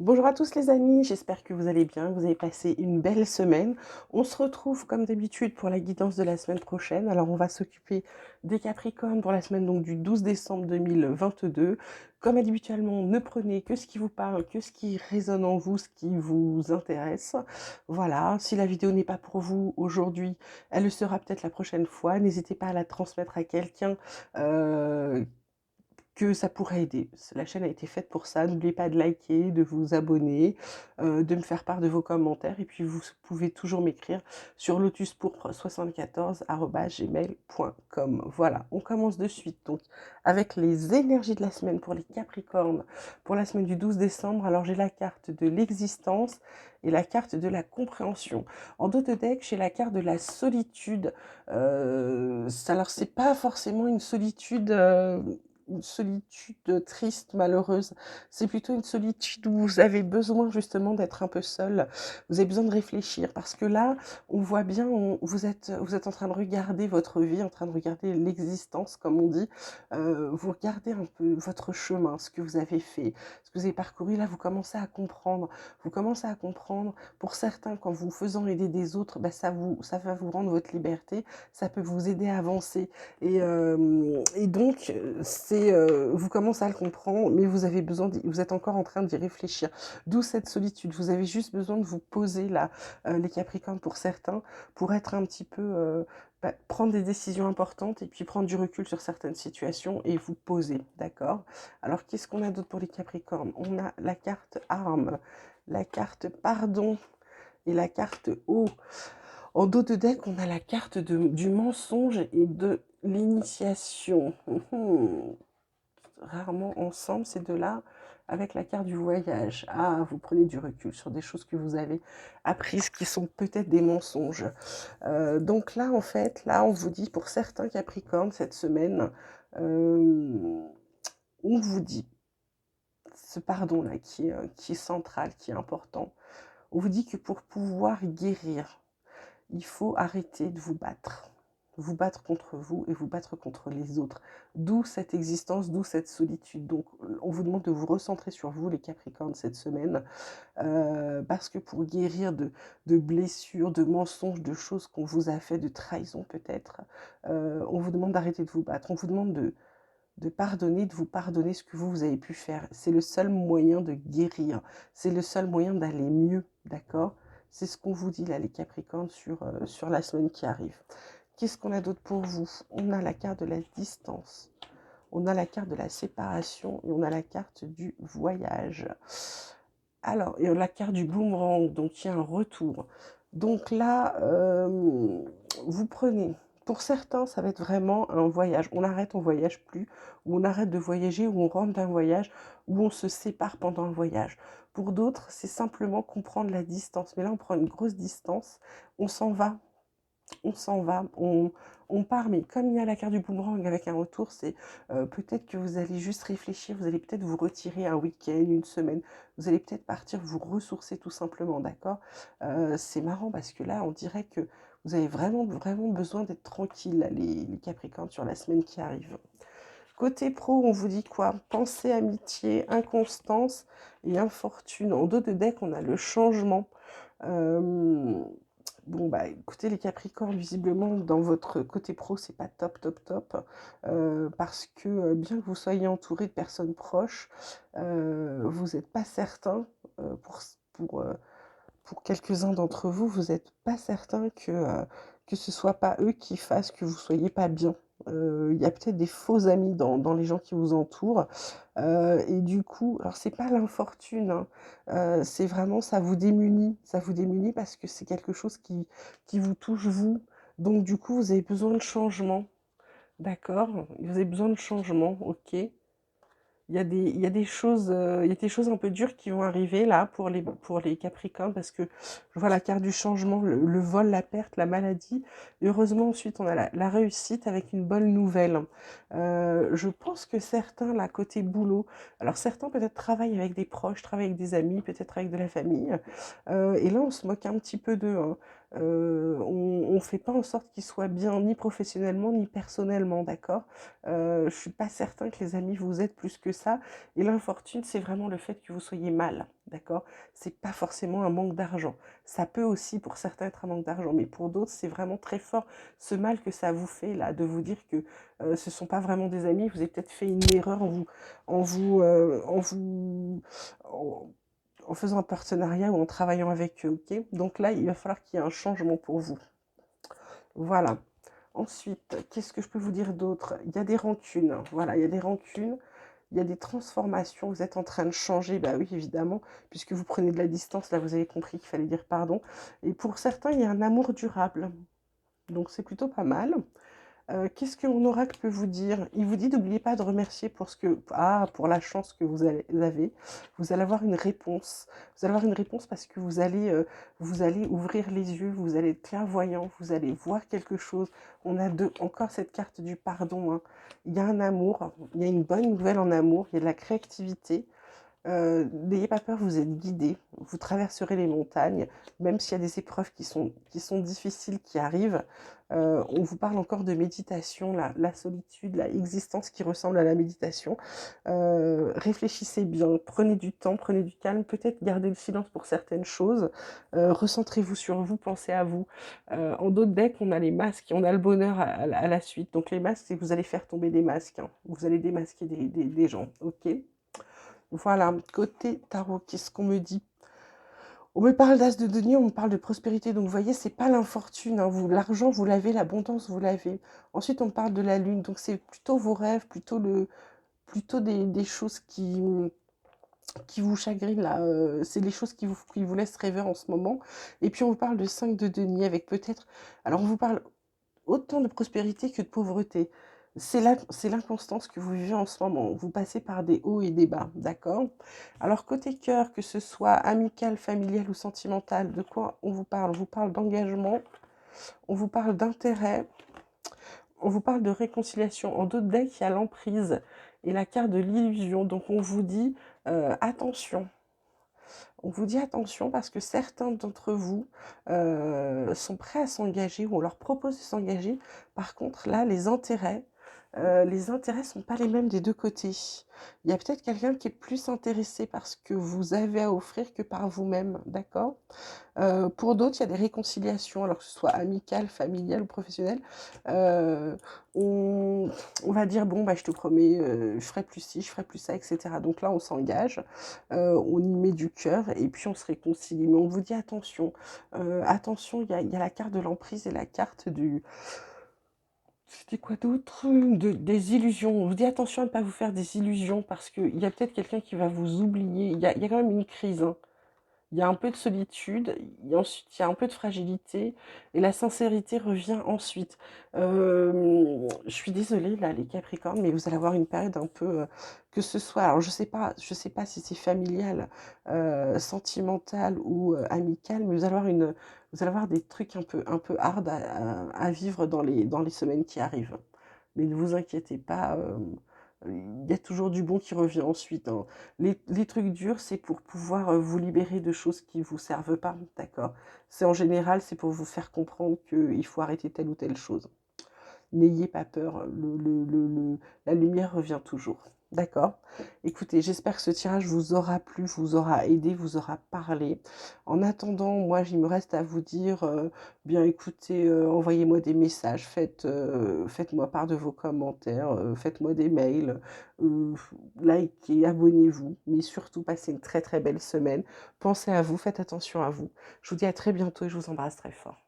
Bonjour à tous les amis, j'espère que vous allez bien, que vous avez passé une belle semaine. On se retrouve comme d'habitude pour la guidance de la semaine prochaine. Alors on va s'occuper des Capricornes pour la semaine donc du 12 décembre 2022. Comme habituellement, ne prenez que ce qui vous parle, que ce qui résonne en vous, ce qui vous intéresse. Voilà, si la vidéo n'est pas pour vous aujourd'hui, elle le sera peut-être la prochaine fois. N'hésitez pas à la transmettre à quelqu'un que ça pourrait aider. La chaîne a été faite pour ça. N'oubliez pas de liker, de vous abonner, de me faire part de vos commentaires. Et puis, vous pouvez toujours m'écrire sur lotuspourpre74@gmail.com. Voilà, on commence de suite donc avec les énergies de la semaine pour les Capricornes, pour la semaine du 12 décembre. Alors, j'ai la carte de l'existence et la carte de la compréhension. En dos de deck, j'ai la carte de la solitude. Alors, c'est pas forcément une solitude triste, malheureuse. C'est plutôt une solitude où vous avez besoin justement d'être un peu seul. Vous avez besoin de réfléchir parce que là, on voit bien, vous êtes en train de regarder votre vie, en train de regarder l'existence, comme on dit. Vous regardez un peu votre chemin, ce que vous avez fait, ce que vous avez parcouru. Là, vous commencez à comprendre. Vous commencez à comprendre. Pour certains, quand vous faisant aider des autres, bah, ça va vous rendre votre liberté. Ça peut vous aider à avancer. Et donc, vous commencez à le comprendre, mais vous avez besoin, vous êtes encore en train d'y réfléchir. D'où cette solitude. Vous avez juste besoin de vous poser là, les Capricornes pour certains, pour être un petit peu, prendre des décisions importantes et puis prendre du recul sur certaines situations et vous poser, d'accord? Alors, qu'est-ce qu'on a d'autre pour les Capricornes? On a la carte arme, la carte pardon et la carte eau. En dos de deck, on a la carte du mensonge et de l'initiation. Rarement ensemble, ces deux-là, avec la carte du voyage. Ah, vous prenez du recul sur des choses que vous avez apprises qui sont peut-être des mensonges. Donc là, en fait, là, on vous dit, pour certains Capricornes, cette semaine, on vous dit, ce pardon-là qui est central, qui est important, on vous dit que pour pouvoir guérir, il faut arrêter de vous battre contre vous et vous battre contre les autres. D'où cette existence, d'où cette solitude. Donc, on vous demande de vous recentrer sur vous, les Capricornes, cette semaine, parce que pour guérir de blessures, de mensonges, de choses qu'on vous a fait, de trahison peut-être, on vous demande d'arrêter de vous battre. On vous demande de pardonner, de vous pardonner ce que vous avez pu faire. C'est le seul moyen de guérir. C'est le seul moyen d'aller mieux, d'accord? C'est ce qu'on vous dit là, les Capricornes, sur la semaine qui arrive. Qu'est-ce qu'on a d'autre pour vous? On a la carte de la distance. On a la carte de la séparation et on a la carte du voyage. Alors, et la carte du boomerang, donc il y a un retour. Donc là, vous prenez, pour certains, ça va être vraiment un voyage. On arrête, on voyage plus, ou on arrête de voyager, ou on rentre d'un voyage, ou on se sépare pendant un voyage. Pour d'autres, c'est simplement comprendre la distance. Mais là, on prend une grosse distance, on s'en va, on part, mais comme il y a la carte du boomerang avec un retour, c'est peut-être que vous allez juste réfléchir, vous allez peut-être vous retirer un week-end, une semaine, vous allez peut-être partir vous ressourcer tout simplement, d'accord? C'est marrant parce que là, on dirait que vous avez vraiment, vraiment besoin d'être tranquille, là, les Capricornes, sur la semaine qui arrive. Côté pro, on vous dit quoi? Pensée, amitié, inconstance et infortune. En dos de deck, on a le changement. Euh, Bon, bah écoutez, les Capricornes, visiblement, dans votre côté pro, c'est pas top, top, top. Parce que bien que vous soyez entouré de personnes proches, vous n'êtes pas certain, pour, euh, pour quelques-uns d'entre vous, vous n'êtes pas certain que ce soit pas eux qui fassent que vous soyez pas bien. Il y a peut-être des faux amis dans les gens qui vous entourent. Et du coup, alors c'est pas l'infortune, hein, c'est vraiment ça vous démunit parce que c'est quelque chose qui vous touche vous. Donc du coup, vous avez besoin de changement, d'accord? Vous avez besoin de changement, ok? Il y a des choses un peu dures qui vont arriver là pour les Capricornes parce que je vois la carte du changement, le vol, la perte, la maladie. Et heureusement, ensuite, on a la réussite avec une bonne nouvelle. Je pense que certains, là, côté boulot, alors certains peut-être travaillent avec des proches, travaillent avec des amis, peut-être avec de la famille. Et là, on se moque un petit peu d'eux, hein. On fait pas en sorte qu'ils soient bien ni professionnellement ni personnellement, d'accord? Je suis pas certain que les amis vous aident plus que ça et l'infortune, c'est vraiment le fait que vous soyez mal, d'accord? C'est pas forcément un manque d'argent. Ça peut aussi pour certains être un manque d'argent, mais pour d'autres, c'est vraiment très fort ce mal que ça vous fait là, de vous dire que, ce sont pas vraiment des amis. Vous avez peut-être fait une erreur en en faisant un partenariat ou en travaillant avec eux, ok? Donc là, il va falloir qu'il y ait un changement pour vous. Voilà. Ensuite, qu'est-ce que je peux vous dire d'autre? Il y a des rancunes. Voilà, il y a des rancunes. Il y a des transformations. Vous êtes en train de changer. Bah oui, évidemment, puisque vous prenez de la distance. Là, vous avez compris qu'il fallait dire pardon. Et pour certains, il y a un amour durable. Donc, c'est plutôt pas mal. Qu'est-ce que mon oracle peut vous dire? Il vous dit n'oubliez pas de remercier pour la chance que vous avez. Vous allez avoir une réponse. Vous allez avoir une réponse parce que vous allez ouvrir les yeux, vous allez être clairvoyant, vous allez voir quelque chose. On a encore cette carte du pardon, hein. Il y a un amour, il y a une bonne nouvelle en amour, il y a de la créativité. N'ayez pas peur, vous êtes guidés, vous traverserez les montagnes, même s'il y a des épreuves qui sont difficiles, qui arrivent. On vous parle encore de méditation, la solitude, la existence qui ressemble à la méditation. Réfléchissez bien, prenez du temps, prenez du calme, peut-être gardez le silence pour certaines choses. Recentrez-vous sur vous, pensez à vous. En d'autres decks, on a les masques et on a le bonheur à la suite. Donc les masques, c'est que vous allez faire tomber des masques, hein. Vous allez démasquer des gens, ok? Voilà, côté tarot, qu'est-ce qu'on me dit? On me parle d'as de denier, on me parle de prospérité. Donc, vous voyez, c'est pas l'infortune, hein. L'argent, vous l'avez, l'abondance, vous l'avez. Ensuite, on me parle de la lune. Donc, c'est plutôt vos rêves, plutôt des choses qui vous chagrinent, là. C'est les choses qui vous laissent rêver en ce moment. Et puis, on vous parle de 5 de denier avec peut-être... Alors, on vous parle autant de prospérité que de pauvreté. C'est l'inconstance que vous vivez en ce moment. Vous passez par des hauts et des bas, d'accord? Alors, côté cœur, que ce soit amical, familial ou sentimental, de quoi on vous parle? On vous parle d'engagement, on vous parle d'intérêt, on vous parle de réconciliation. En d'autres decks, il y a l'emprise et la carte de l'illusion. Donc, on vous dit attention. On vous dit attention parce que certains d'entre vous sont prêts à s'engager ou on leur propose de s'engager. Par contre, là, les intérêts sont pas les mêmes des deux côtés. Il y a peut-être quelqu'un qui est plus intéressé par ce que vous avez à offrir que par vous-même, d'accord? Pour d'autres, il y a des réconciliations, alors que ce soit amicales, familiales ou professionnelles. Euh, on, on va dire, bon, bah, je te promets, je ferai plus ci, je ferai plus ça, etc. Donc là, on s'engage, on y met du cœur et puis on se réconcilie. Mais on vous dit attention, attention, il y a la carte de l'emprise et la carte du... C'était quoi d'autre? Des illusions. On vous dit attention à ne pas vous faire des illusions parce qu'il y a peut-être quelqu'un qui va vous oublier. Il y a quand même une crise, hein. Il y a un peu de solitude, et ensuite il y a un peu de fragilité, et la sincérité revient ensuite. Je suis désolée là, les Capricornes, mais vous allez avoir une période un peu, que ce soit, alors je sais pas si c'est familial, sentimental ou amical, mais vous allez avoir des trucs un peu hard à vivre dans les semaines qui arrivent. Mais ne vous inquiétez pas, il y a toujours du bon qui revient ensuite, hein. Les trucs durs, c'est pour pouvoir vous libérer de choses qui ne vous servent pas, d'accord? C'est en général, c'est pour vous faire comprendre qu'il faut arrêter telle ou telle chose. N'ayez pas peur, la lumière revient toujours. D'accord? Écoutez, j'espère que ce tirage vous aura plu, vous aura aidé, vous aura parlé. En attendant, moi, il me reste à vous dire, bien écoutez, envoyez-moi des messages, faites-moi part de vos commentaires, faites-moi des mails, euh, likez, abonnez-vous, mais surtout passez une très très belle semaine. Pensez à vous, faites attention à vous. Je vous dis à très bientôt et je vous embrasse très fort.